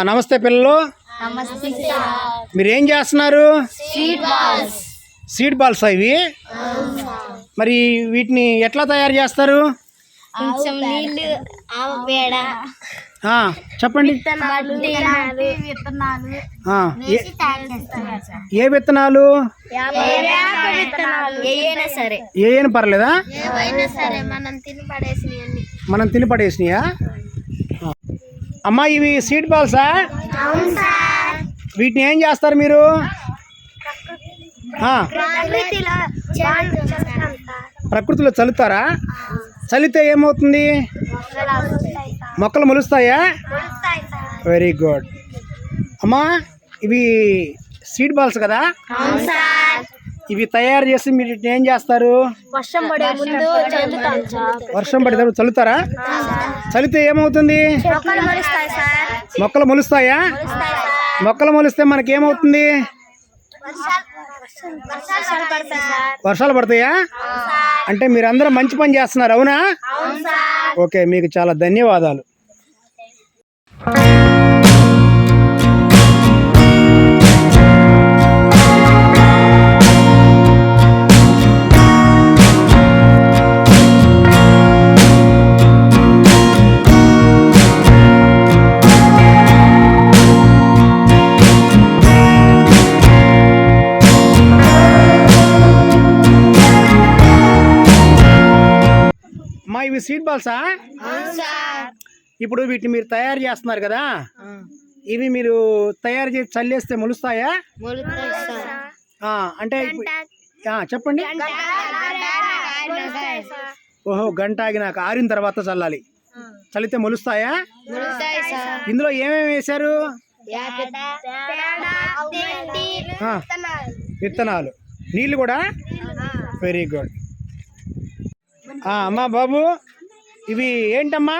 నమస్తే పిల్లలు. మీరు ఏం చేస్తున్నారు? సీడ్ బాల్స్ ఇవి. మరి వీటిని ఎట్లా తయారు చేస్తారు? చెప్పండి. ఏ విత్తనాలు? ఏమైనా పర్లేదా? మనం తిని పడేసినాయా? అమ్మా ఇవి సీడ్ బాల్సా? వీటిని ఏం చేస్తారు మీరు? ప్రకృతిలో చల్లుతారా? చల్లితే ఏమవుతుంది? మొక్కలు మొలుస్తాయా? Very good. అమ్మా ఇవి సీడ్ బాల్స్ కదా? ఇవి తయారు చేసి మీరు ఏం చేస్తారు? వర్షం పడేటప్పుడు చల్లుతారా? చల్లితే ఏమవుతుంది? మొక్కలు మొలుస్తాయా? మొక్కలు మొలిస్తే మనకి ఏమవుతుంది? వర్షాలు పడతాయా? అంటే మీరందరూ మంచి పని చేస్తున్నారు, అవునా? ఓకే, మీకు చాలా ధన్యవాదాలు. ఇవి సీడ్ బాల్సా? ఇప్పుడు వీటిని మీరు తయారు చేస్తున్నారు కదా, ఇవి మీరు తయారు చేసి చల్లేస్తే మొలుస్తాయా? అంటే చెప్పండి. ఓహో, గంట ఆగినాక ఆరిన తర్వాత చల్లాలి. చల్లితే మొలుస్తాయా? ఇందులో ఏమేమి వేశారు? విత్తనాలు, నీళ్ళు కూడా. Very good. అమ్మా బాబు, ఇవి ఏంటమ్మా?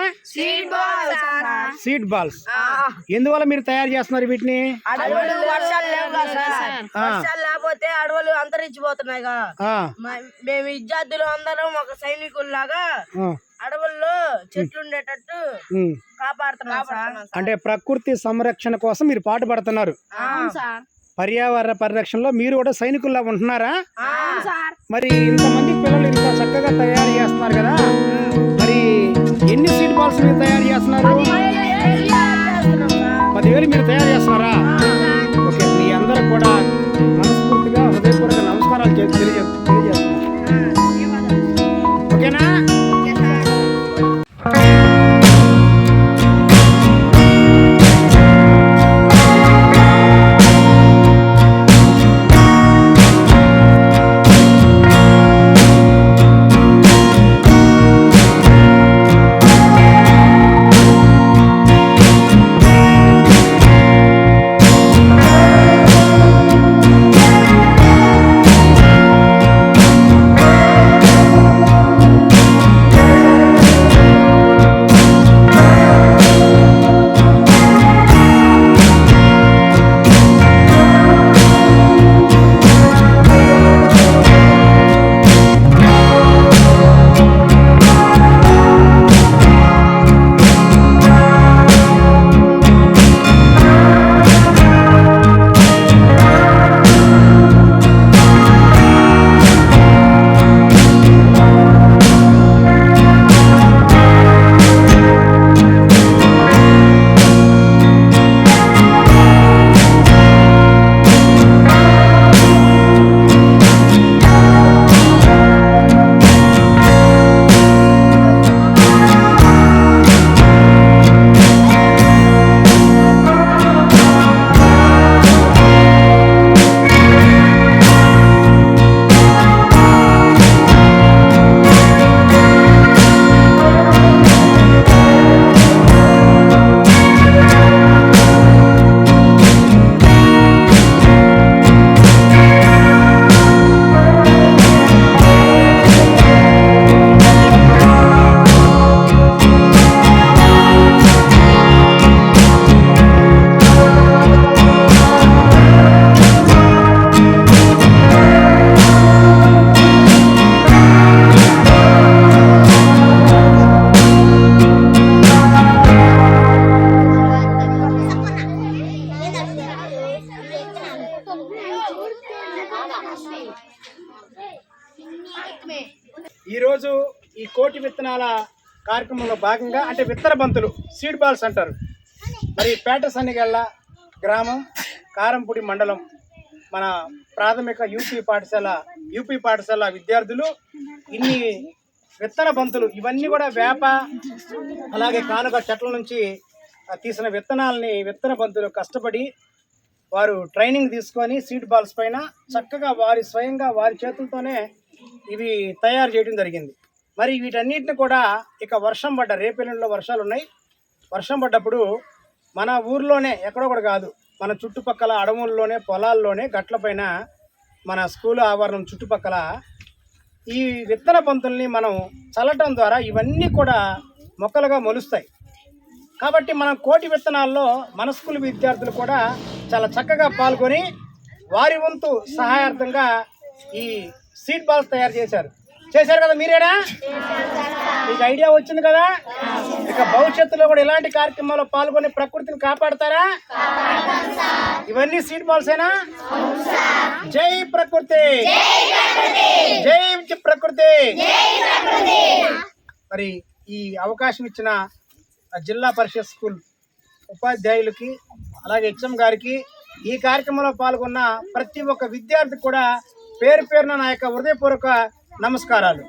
Seed balls. ఎందువల్ల మీరు తయారు చేస్తున్నారు వీటిని? వర్షాలు లేకపోతే అడవులు అంతరించిపోతున్నాయి. మేము విద్యార్థులు అందరం ఒక సైనికుల్లాగా అడవుల్లో చెట్లు ఉండేటట్టు కాపాడుతున్నాం. అంటే ప్రకృతి సంరక్షణ కోసం మీరు పాటుపడుతున్నారు. పర్యావరణ పరిరక్షణలో మీరు కూడా సైనికుల్లా ఉంటున్నారా? మరి ఇంతమంది పిల్లలు ఇంత చక్కగా తయారు చేస్తున్నారు కదా, మరి ఎన్ని సీడ్ బాల్స్ మీరు తయారు చేస్తున్నారు? 10,000 మీరు తయారు చేస్తున్నారా? ఓకే, మీ అందరూ కూడా మనస్ఫూర్తిగా హృదయపూర్వక నమస్కారాలు తెలియజేస్తున్నారు. ఓకేనా? ఈరోజు ఈ కోటి విత్తనాల కార్యక్రమంలో భాగంగా అంటే విత్తన బంతులు సీడ్ బాల్స్ అంటారు. మరి పేట సన్నిగళ్ళ గ్రామం కారంపూడి మండలం మన ప్రాథమిక యూపీ పాఠశాల విద్యార్థులు ఇన్ని విత్తన బంతులు ఇవన్నీ కూడా వేప అలాగే కానుక చెట్ల నుంచి తీసిన విత్తన బంతులు కష్టపడి వారు ట్రైనింగ్ తీసుకొని సీడ్ బాల్స్ పైన చక్కగా స్వయంగా వారి చేతులతోనే ఇవి తయారు చేయడం జరిగింది. మరి వీటన్నిటిని కూడా ఇక వర్షం పడ్డ రేపెల్లుండిలో వర్షాలు ఉన్నాయి. వర్షం పడ్డప్పుడు మన ఊర్లోనే ఎక్కడో కూడా కాదు, మన చుట్టుపక్కల అడవుల్లోనే పొలాల్లోనే గట్లపైన మన స్కూల్ ఆవరణం చుట్టుపక్కల ఈ విత్తన బంతుల్ని మనం చల్లటం ద్వారా ఇవన్నీ కూడా మొక్కలుగా మొలుస్తాయి. కాబట్టి మనం కోటి విత్తనాల్లో మన స్కూల్ విద్యార్థులు కూడా చాలా చక్కగా పాల్గొని వారి వంతు సహాయార్థంగా ఈ సీడ్ బాల్స్ తయారు చేశారు కదా. మీరేనా? మీకు ఐడియా వచ్చింది కదా. ఇక భవిష్యత్తులో కూడా ఇలాంటి కార్యక్రమాల్లో పాల్గొని ప్రకృతిని కాపాడతారా? ఇవన్నీ సీడ్ బాల్సేనా? జై ప్రకృతి, జై ప్రకృతి. మరి ఈ అవకాశం ఇచ్చిన జిల్లా పరిషత్ స్కూల్ ఉపాధ్యాయులకి అలాగే హెచ్ఎం గారికి ఈ కార్యక్రమంలో పాల్గొన్న ప్రతి ఒక్క విద్యార్థి కూడా పేరు పేరున నా యొక్క హృదయపూర్వక నమస్కారాలు.